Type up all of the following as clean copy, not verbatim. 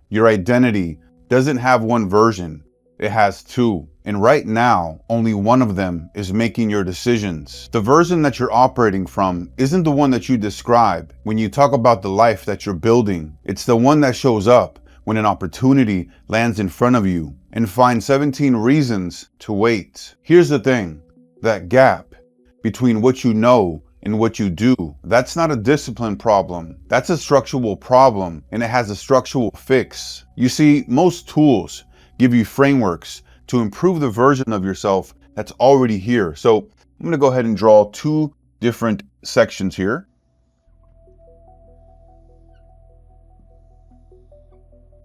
Your identity doesn't have one version, it has two. And right now, only one of them is making your decisions. The version that you're operating from isn't the one that you describe when you talk about the life that you're building. It's the one that shows up when an opportunity lands in front of you and find 17 reasons to wait. Here's the thing, that gap between what you know and what you do, that's not a discipline problem. That's a structural problem, and it has a structural fix. You see, most tools give you frameworks to improve the version of yourself that's already here. So I'm going to go ahead and draw two different sections here.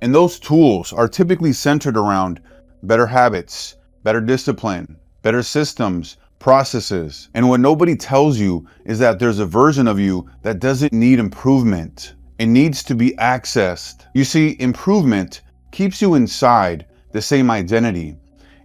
And those tools are typically centered around better habits, better discipline, better systems, processes. And what nobody tells you is that there's a version of you that doesn't need improvement. It needs to be accessed. You see, improvement keeps you inside the same identity,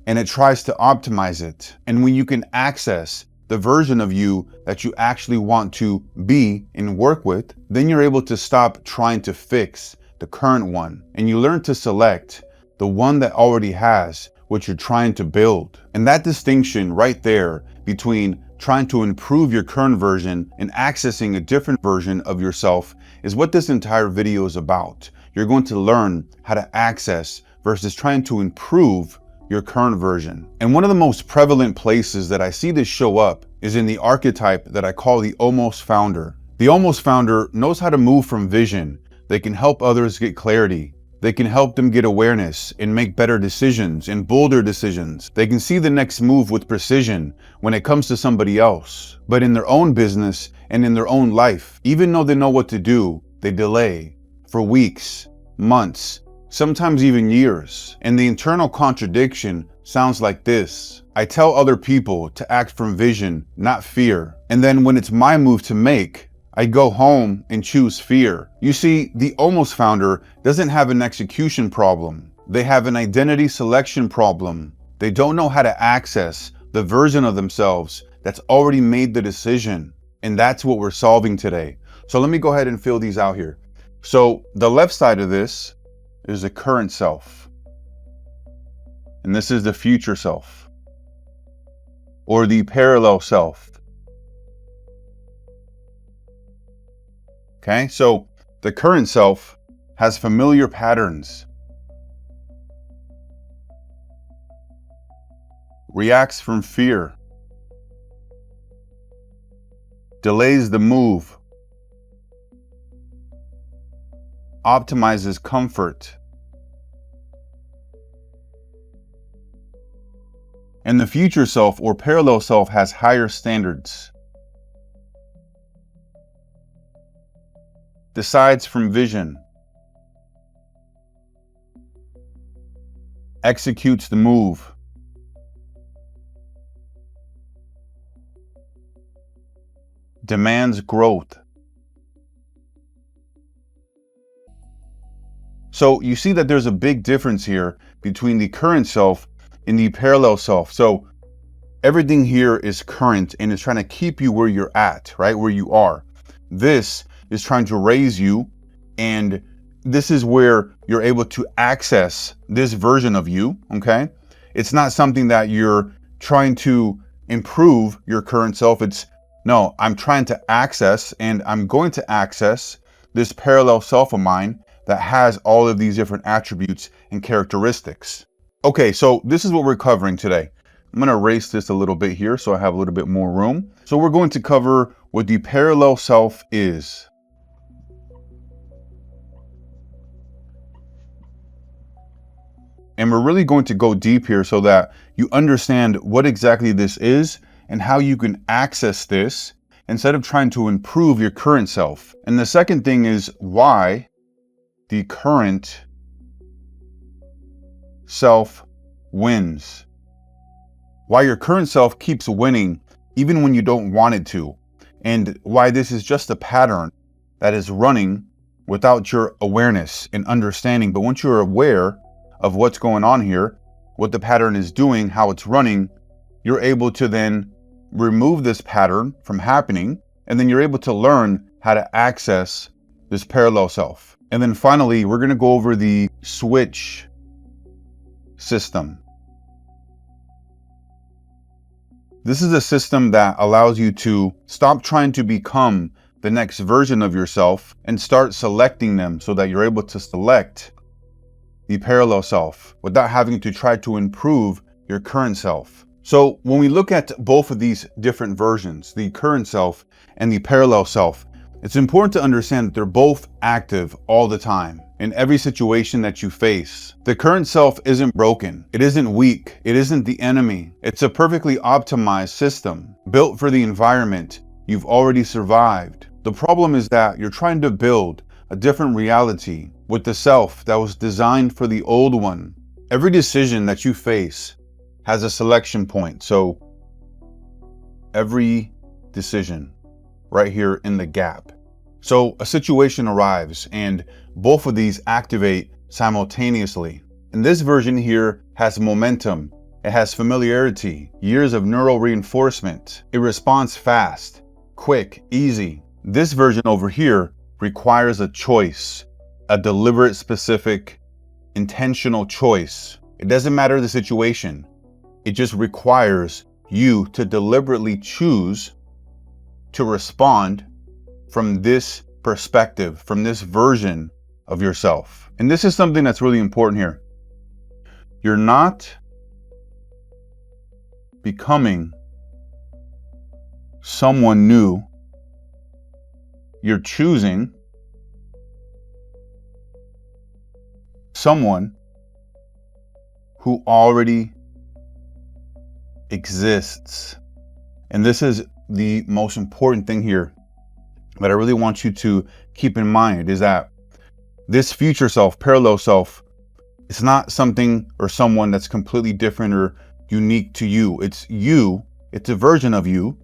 and it tries to optimize it. And when you can access the version of you that you actually want to be and work with, then you're able to stop trying to fix the current one, and you learn to select the one that already has what you're trying to build. And that distinction right there between trying to improve your current version and accessing a different version of yourself is what this entire video is about. You're going to learn how to access versus trying to improve your current version. And one of the most prevalent places that I see this show up is in the archetype that I call the almost founder. The almost founder knows how to move from vision. They can help others get clarity. They can help them get awareness and make better decisions and bolder decisions. They can see the next move with precision when it comes to somebody else. But in their own business and in their own life, even though they know what to do, they delay for weeks, months, sometimes even years. And the internal contradiction sounds like this. I tell other people to act from vision, not fear. And then when it's my move to make, I go home and choose fear. You see, the almost founder doesn't have an execution problem. They have an identity selection problem. They don't know how to access the version of themselves that's already made the decision. And that's what we're solving today. So let me go ahead and fill these out here. So the left side of this is the current self. And this is the future self, or the parallel self. Okay, so the current self has familiar patterns, reacts from fear, delays the move, optimizes comfort. And the future self or parallel self has higher standards, decides from vision, executes the move, demands growth. So you see that there's a big difference here between the current self and the parallel self. So everything here is current and is trying to keep you where you're at, right? Where you are. This is trying to raise you, and this is where you're able to access this version of you, okay? It's not something that you're trying to improve your current self. It's, no, I'm trying to access, and I'm going to access this parallel self of mine that has all of these different attributes and characteristics. Okay, so this is what we're covering today. I'm going to erase this a little bit here so I have a little bit more room. So we're going to cover what the parallel self is. And we're really going to go deep here so that you understand what exactly this is and how you can access this instead of trying to improve your current self. And the second thing is why the current self wins. Why your current self keeps winning even when you don't want it to. And why this is just a pattern that is running without your awareness and understanding. But once you're aware of what's going on here, what the pattern is doing, how it's running, you're able to then remove this pattern from happening, and then you're able to learn how to access this parallel self. And then finally, we're going to go over the switch system. This is a system that allows you to stop trying to become the next version of yourself and start selecting them so that you're able to select the parallel self without having to try to improve your current self. So when we look at both of these different versions, the current self and the parallel self, it's important to understand that they're both active all the time in every situation that you face. The current self isn't broken. It isn't weak. It isn't the enemy. It's a perfectly optimized system built for the environment you've already survived. The problem is that you're trying to build a different reality with the self that was designed for the old one. Every decision that you face has a selection point. So every decision right here in the gap. So a situation arrives and both of these activate simultaneously. And this version here has momentum. It has familiarity, years of neural reinforcement. It responds fast, quick, easy. This version over here requires a choice, a deliberate, specific, intentional choice. It doesn't matter the situation. It just requires you to deliberately choose to respond from this perspective, from this version of yourself. And this is something that's really important here. You're not becoming someone new. You're choosing someone who already exists. And this is the most important thing here that I really want you to keep in mind, is that this future self, parallel self, it's not something or someone that's completely different or unique to you. It's you. It's a version of you.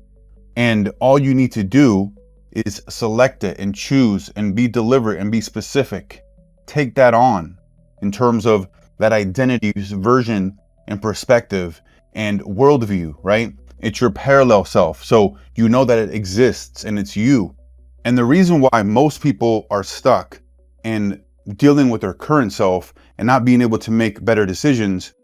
And all you need to do is select it and choose and be deliberate and be specific. Take that on in terms of that identity's version and perspective and worldview, right? It's your parallel self. So you know that it exists and it's you. And the reason why most people are stuck in dealing with their current self and not being able to make better decisions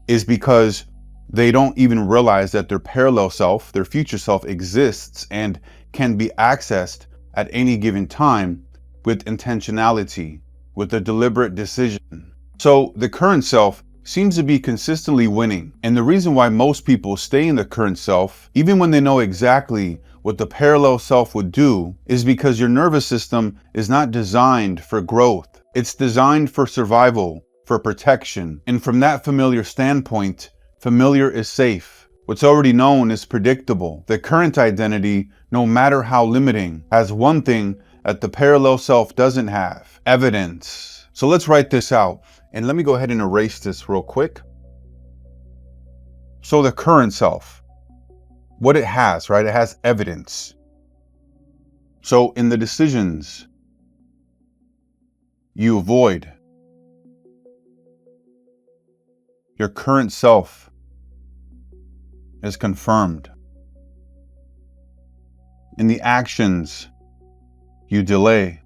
is because they don't even realize that their parallel self, their future self, exists and can be accessed at any given time with intentionality, with a deliberate decision. So the current self seems to be consistently winning. And the reason why most people stay in the current self, even when they know exactly what the parallel self would do, is because your nervous system is not designed for growth. It's designed for survival, for protection. And from that familiar standpoint, familiar is safe. What's already known is predictable. The current identity, no matter how limiting, has one thing that the parallel self doesn't have: evidence. So let's write this out. And let me go ahead and erase this real quick. So the current self, what it has, right? It has evidence. So in the decisions you avoid, your current self is confirmed. In the actions you delay,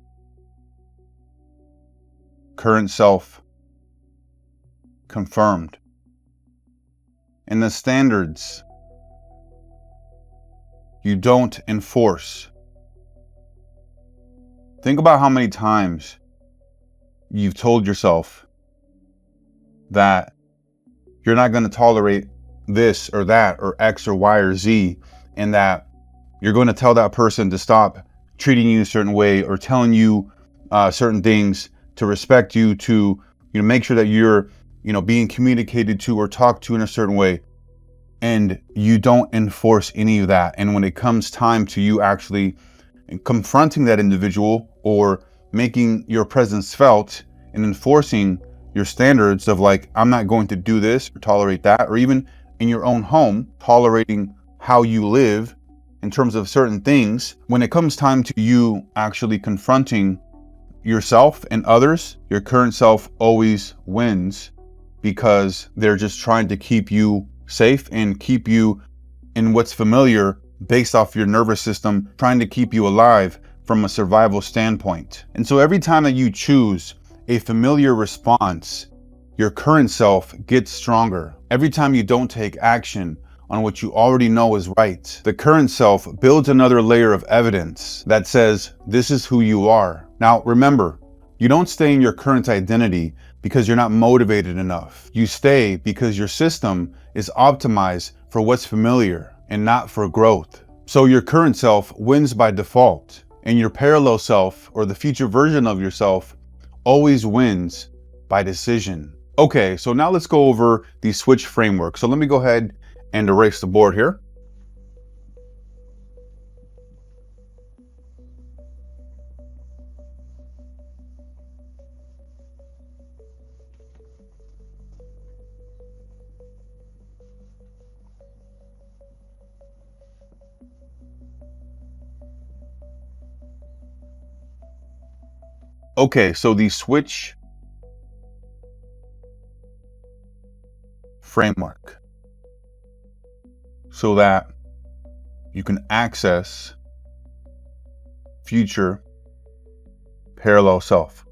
current self confirmed. In the standards you don't enforce, think about how many times you've told yourself that you're not going to tolerate this or that or X or Y or Z, and that you're going to tell that person to stop treating you a certain way or telling you certain things, to respect you, to make sure that you're being communicated to or talked to in a certain way, and you don't enforce any of that. And when it comes time to you actually confronting that individual or making your presence felt and enforcing your standards of like, I'm not going to do this or tolerate that, or even in your own home, tolerating how you live in terms of certain things, when it comes time to you actually confronting yourself and others, your current self always wins, because they're just trying to keep you safe and keep you in what's familiar based off your nervous system, trying to keep you alive from a survival standpoint. And so every time that you choose a familiar response, your current self gets stronger. Every time you don't take action on what you already know is right, the current self builds another layer of evidence that says, this is who you are. Now, remember, you don't stay in your current identity because you're not motivated enough. You stay because your system is optimized for what's familiar and not for growth. So your current self wins by default, and your parallel self, or the future version of yourself, always wins by decision. Okay, so now let's go over the switch framework. So let me go ahead and erase the board here. Okay, so the switch framework, so that you can access future parallel self.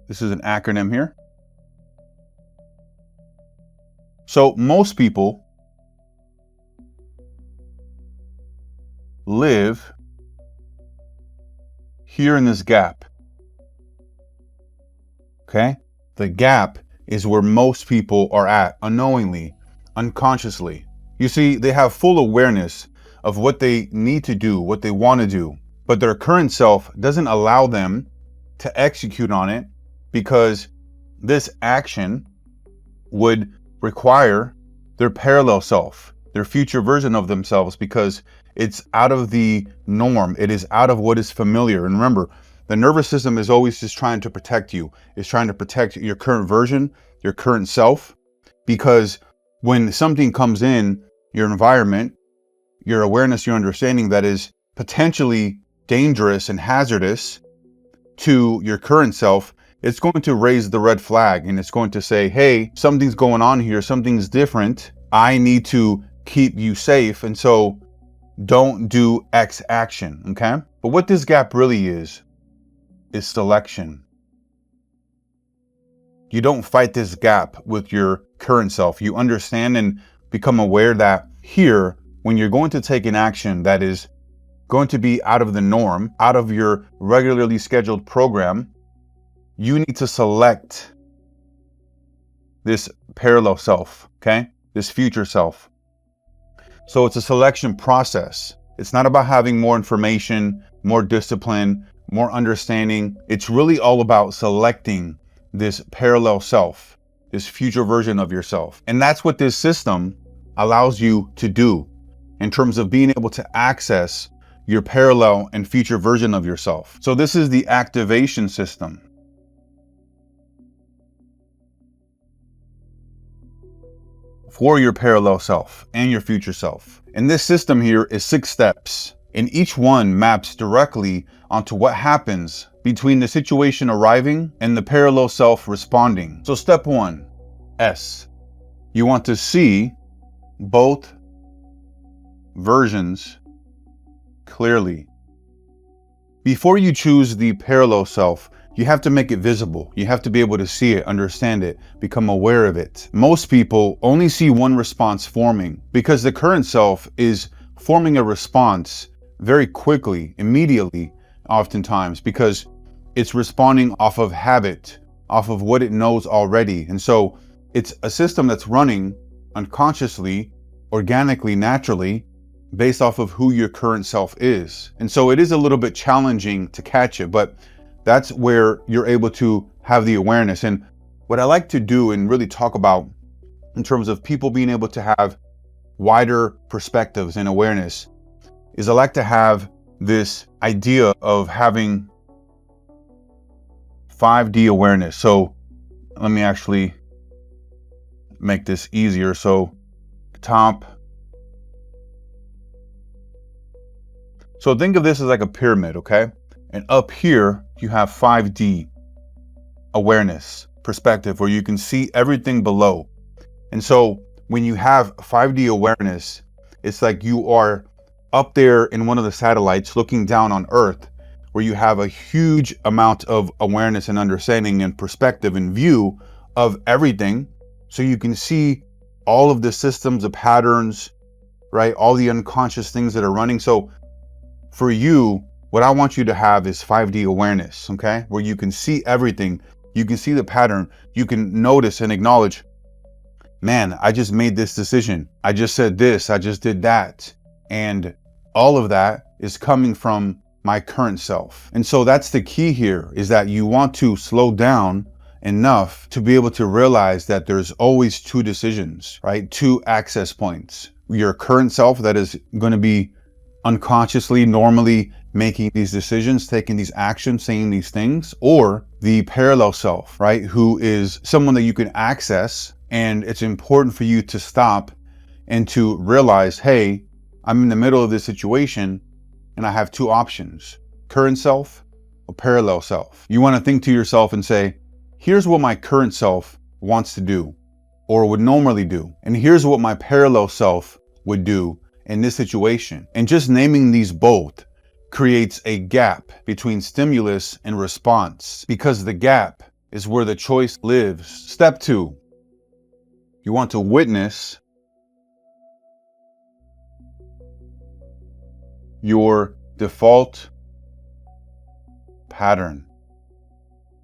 This is an acronym here. So most people live here in this gap. Okay? The gap is where most people are at, unknowingly, unconsciously. You see, they have full awareness of what they need to do, what they want to do, but their current self doesn't allow them to execute on it, because this action would require their parallel self, their future version of themselves, because it's out of the norm. It is out of what is familiar. And remember, the nervous system is always just trying to protect you. It's trying to protect your current version, your current self, because when something comes in your environment, your awareness, your understanding that is potentially dangerous and hazardous to your current self, it's going to raise the red flag, and it's going to say, hey, something's going on here. Something's different. I need to keep you safe. And so don't do X action. Okay. But what this gap really is selection. You don't fight this gap with your current self. You understand and become aware that here, when you're going to take an action that is going to be out of the norm, out of your regularly scheduled program, you need to select this parallel self, okay? This future self. So it's a selection process. It's not about having more information, more discipline, more understanding. It's really all about selecting this parallel self, this future version of yourself. And that's what this system allows you to do in terms of being able to access your parallel and future version of yourself. So this is the activation system. For your parallel self and your future self. And this system here is 6 steps, and each one maps directly onto what happens between the situation arriving and the parallel self responding. So step 1, S. You want to see both versions clearly. Before you choose the parallel self, you have to make it visible. You have to be able to see it, understand it, become aware of it. Most people only see one response forming because the current self is forming a response very quickly, immediately, oftentimes, because it's responding off of habit, off of what it knows already. And so it's a system that's running unconsciously, organically, naturally, based off of who your current self is. And so it is a little bit challenging to catch it, but that's where you're able to have the awareness. And what I like to do and really talk about in terms of people being able to have wider perspectives and awareness is I like to have this idea of having 5D awareness. So let me actually make this easier. So top. So think of this as like a pyramid, okay? And up here, you have 5D awareness, perspective, where you can see everything below. And so when you have 5D awareness, It's like you are up there in one of the satellites looking down on Earth, where you have a huge amount of awareness and understanding and perspective and view of everything. So you can see all of the systems, the patterns, right? All the unconscious things that are running. So for you, what I want you to have is 5D awareness, okay? Where you can see everything. You can see the pattern. You can notice and acknowledge, man, I just made this decision. I just said this, I just did that. And all of that is coming from my current self. And so that's the key here, is that you want to slow down enough to be able to realize that there's always two decisions, right? Two access points. Your current self that is going to be unconsciously, normally making these decisions, taking these actions, saying these things, or the parallel self, right? Who is someone that you can access. And it's important for you to stop and to realize, hey, I'm in the middle of this situation and I have two options, current self or parallel self. You want to think to yourself and say, here's what my current self wants to do or would normally do. And here's what my parallel self would do in this situation. And just naming these both creates a gap between stimulus and response, because the gap is where the choice lives. Step 2, you want to witness your default pattern.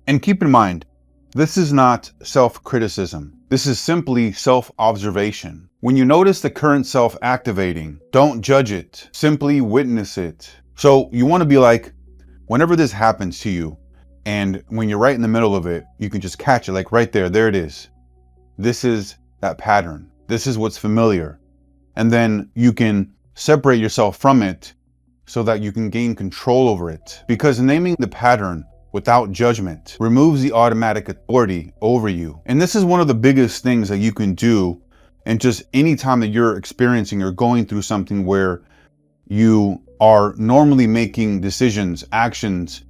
And keep in mind, this is not self-criticism. This is simply self-observation. When you notice the current self activating, don't judge it, simply witness it. So you want to be like, whenever this happens to you, and when you're right in the middle of it, you can just catch it, like right there it is. This is that pattern. This is what's familiar. And then you can separate yourself from it so that you can gain control over it. Because naming the pattern without judgment removes the automatic authority over you. And this is one of the biggest things that you can do. And just any time that you're experiencing or going through something where you are normally making decisions, actions,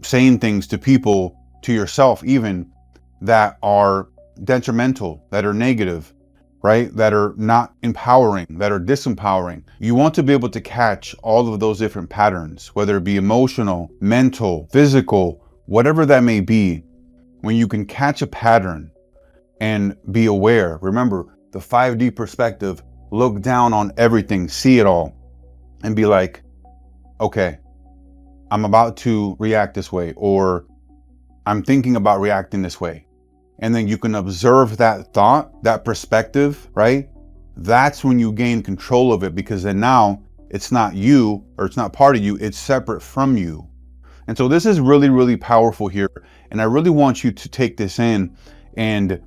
saying things to people, to yourself even, that are detrimental, that are negative, right? That are not empowering, that are disempowering. You want to be able to catch all of those different patterns, whether it be emotional, mental, physical, whatever that may be. When you can catch a pattern and be aware, remember the 5D perspective, look down on everything, see it all, and be like, okay, I'm about to react this way, or I'm thinking about reacting this way. And then you can observe that thought, that perspective, right? That's when you gain control of it, because then now it's not you, or it's not part of you, it's separate from you. And so this is really, really powerful here. And I really want you to take this in and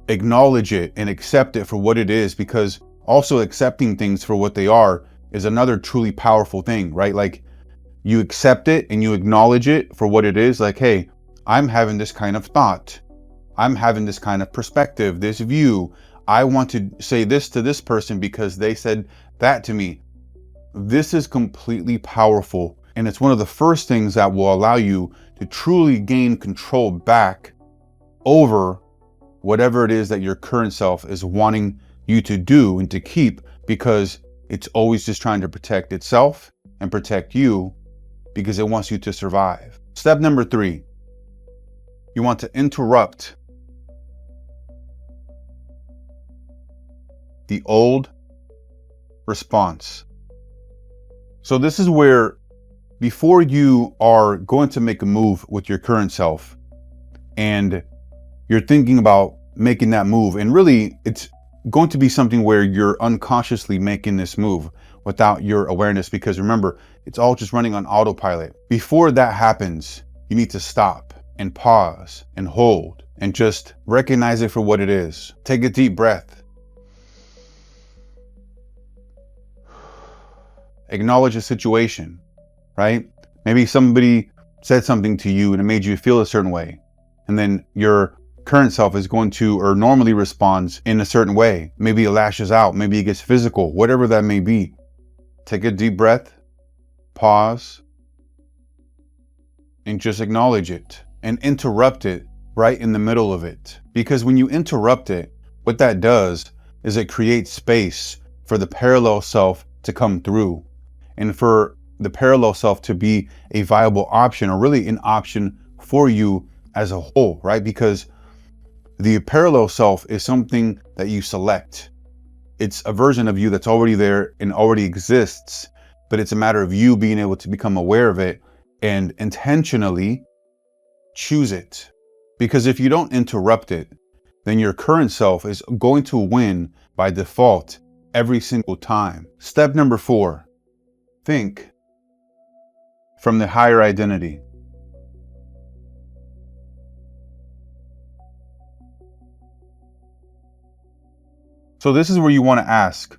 acknowledge it and accept it for what it is, because also accepting things for what they are is another truly powerful thing, right? Like you accept it and you acknowledge it for what it is. Like, hey, I'm having this kind of thought. I'm having this kind of perspective, this view. I want to say this to this person because they said that to me. This is completely powerful. And it's one of the first things that will allow you to truly gain control back over whatever it is that your current self is wanting you to do and to keep, because it's always just trying to protect itself and protect you because it wants you to survive. Step number 3, you want to interrupt the old response. So this is where, before you are going to make a move with your current self and you're thinking about making that move, and really it's going to be something where you're unconsciously making this move without your awareness, because remember, it's all just running on autopilot. Before that happens, you need to stop and pause and hold and just recognize it for what it is. Take a deep breath. Acknowledge the situation, right? Maybe somebody said something to you and it made you feel a certain way. And then your current self is going to, or normally responds in a certain way. Maybe it lashes out, maybe it gets physical, whatever that may be. Take a deep breath, pause, and just acknowledge it and interrupt it right in the middle of it. Because when you interrupt it, what that does is it creates space for the parallel self to come through and for the parallel self to be a viable option, or really an option for you as a whole, right? Because the parallel self is something that you select. It's a version of you that's already there and already exists, but it's a matter of you being able to become aware of it and intentionally choose it. Because if you don't interrupt it, then your current self is going to win by default every single time. Step number 4, think from the higher identity. So this is where you want to ask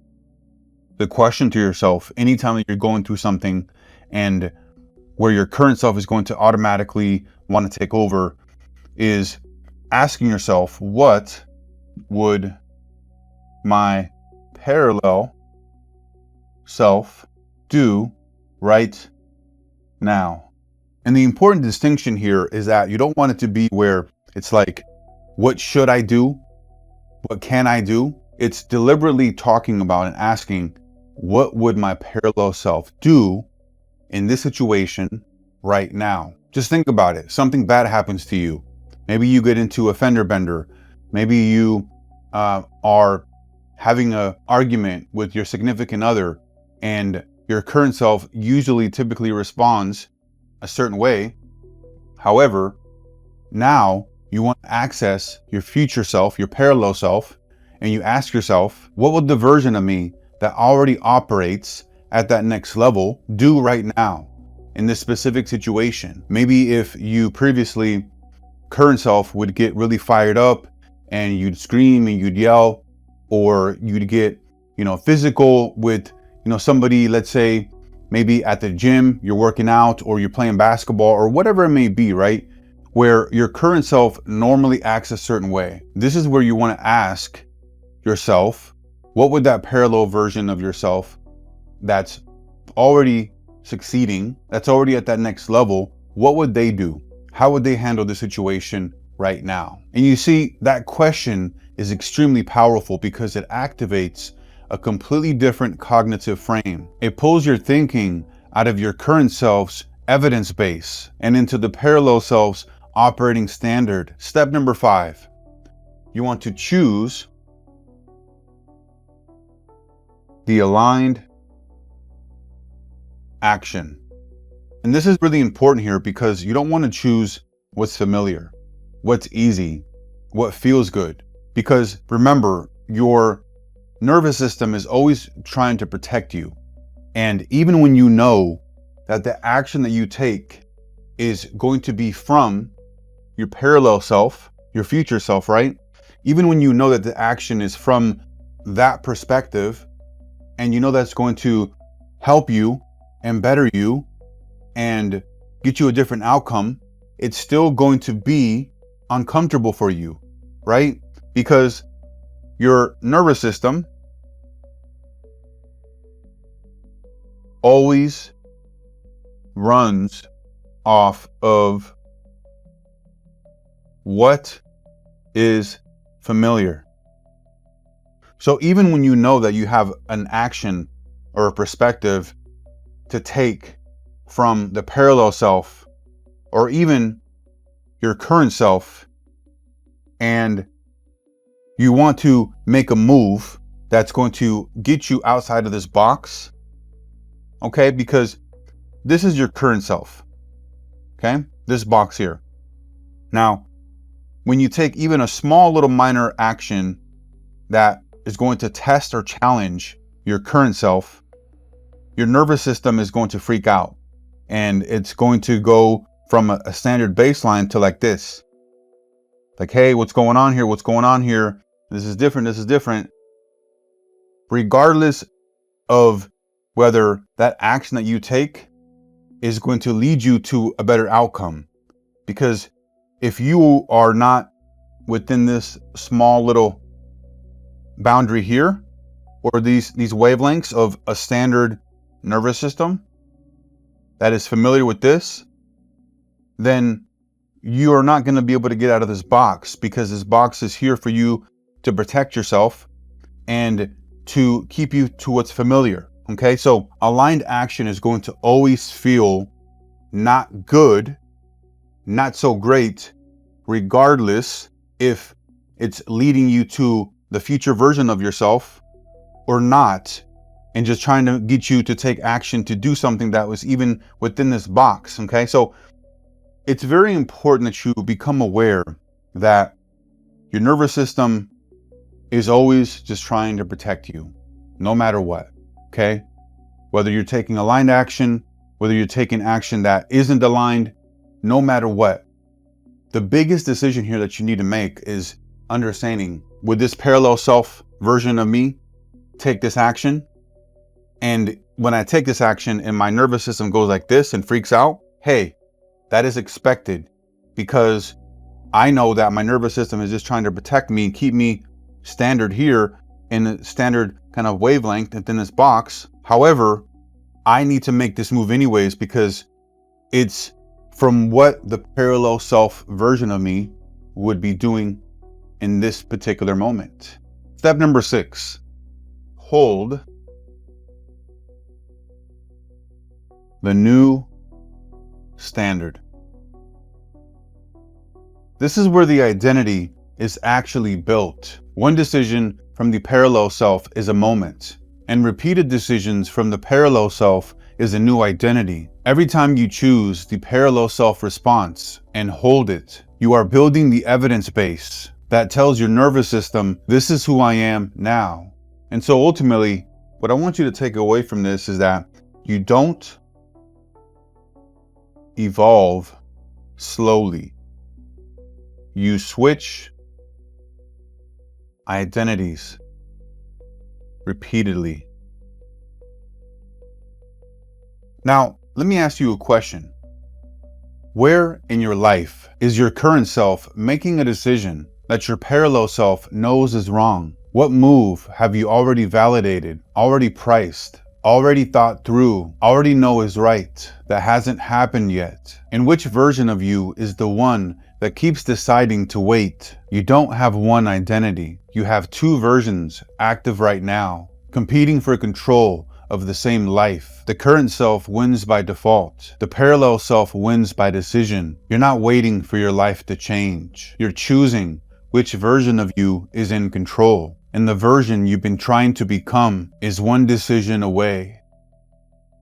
the question to yourself anytime that you're going through something and where your current self is going to automatically want to take over, is asking yourself, what would my parallel self do right now? And the important distinction here is that you don't want it to be where it's like, what should I do? What can I do? It's deliberately talking about and asking, what would my parallel self do in this situation right now? Just think about it. Something bad happens to you. Maybe you get into a fender bender. Maybe you are having an argument with your significant other, and your current self typically responds a certain way. However, now you want to access your future self, your parallel self, and you ask yourself, what would the version of me that already operates at that next level do right now in this specific situation? Maybe if you previously, current self would get really fired up and you'd scream and you'd yell, or you'd get, physical with, somebody, let's say, maybe at the gym, you're working out or you're playing basketball or whatever it may be, right? Where your current self normally acts a certain way. This is where you want to ask yourself, what would that parallel version of yourself that's already succeeding, that's already at that next level, what would they do? How would they handle the situation right now? And you see, that question is extremely powerful because it activates a completely different cognitive frame. It pulls your thinking out of your current self's evidence base and into the parallel self's operating standard. Step number 5, you want to choose the aligned action. And this is really important here because you don't want to choose what's familiar, what's easy, what feels good. Because remember, your nervous system is always trying to protect you. And even when you know that the action that you take is going to be from your parallel self, your future self, right? Even when you know that the action is from that perspective, and you know that's going to help you and better you and get you a different outcome, it's still going to be uncomfortable for you, right? Because your nervous system always runs off of what is familiar. So even when you know that you have an action or a perspective to take from the parallel self or even your current self, and you want to make a move that's going to get you outside of this box, okay? Because this is your current self, okay? This box here. Now, when you take even a small little minor action that is going to test or challenge your current self, your nervous system is going to freak out, and it's going to go from a standard baseline to like this. Like, hey, what's going on here? What's going on here? This is different. This is different. Regardless of whether that action that you take is going to lead you to a better outcome. Because if you are not within this small little boundary here, or these wavelengths of a standard nervous system that is familiar with this, then you are not going to be able to get out of this box, because this box is here for you to protect yourself, and to keep you to what's familiar. Okay, so aligned action is going to always feel not good, not so great, regardless if it's leading you to the future version of yourself or not, and just trying to get you to take action to do something that was even within this box. Okay, so it's very important that you become aware that your nervous system is always just trying to protect you, no matter what. Okay, whether you're taking aligned action, whether you're taking action that isn't aligned, no matter what. The biggest decision here that you need to make is understanding, would this parallel self version of me take this action? And when I take this action and my nervous system goes like this and freaks out, hey, that is expected, because I know that my nervous system is just trying to protect me and keep me standard here in a standard kind of wavelength within this box. However, I need to make this move anyways, because it's from what the parallel self version of me would be doing in this particular moment. Step number 6, hold the new standard. This is where the identity is actually built. One decision from the parallel self is a moment, and repeated decisions from the parallel self is a new identity. Every time you choose the parallel self response and hold it, you are building the evidence base that tells your nervous system, this is who I am now. And so ultimately, what I want you to take away from this is that you don't evolve slowly. You switch identities repeatedly. Now, let me ask you a question. Where in your life is your current self making a decision that your parallel self knows is wrong? What move have you already validated, already priced, already thought through, already know is right, that hasn't happened yet? And which version of you is the one that keeps deciding to wait? You don't have one identity. You have two versions active right now, competing for control of the same life. The current self wins by default. The parallel self wins by decision. You're not waiting for your life to change. You're choosing which version of you is in control. And the version you've been trying to become is one decision away.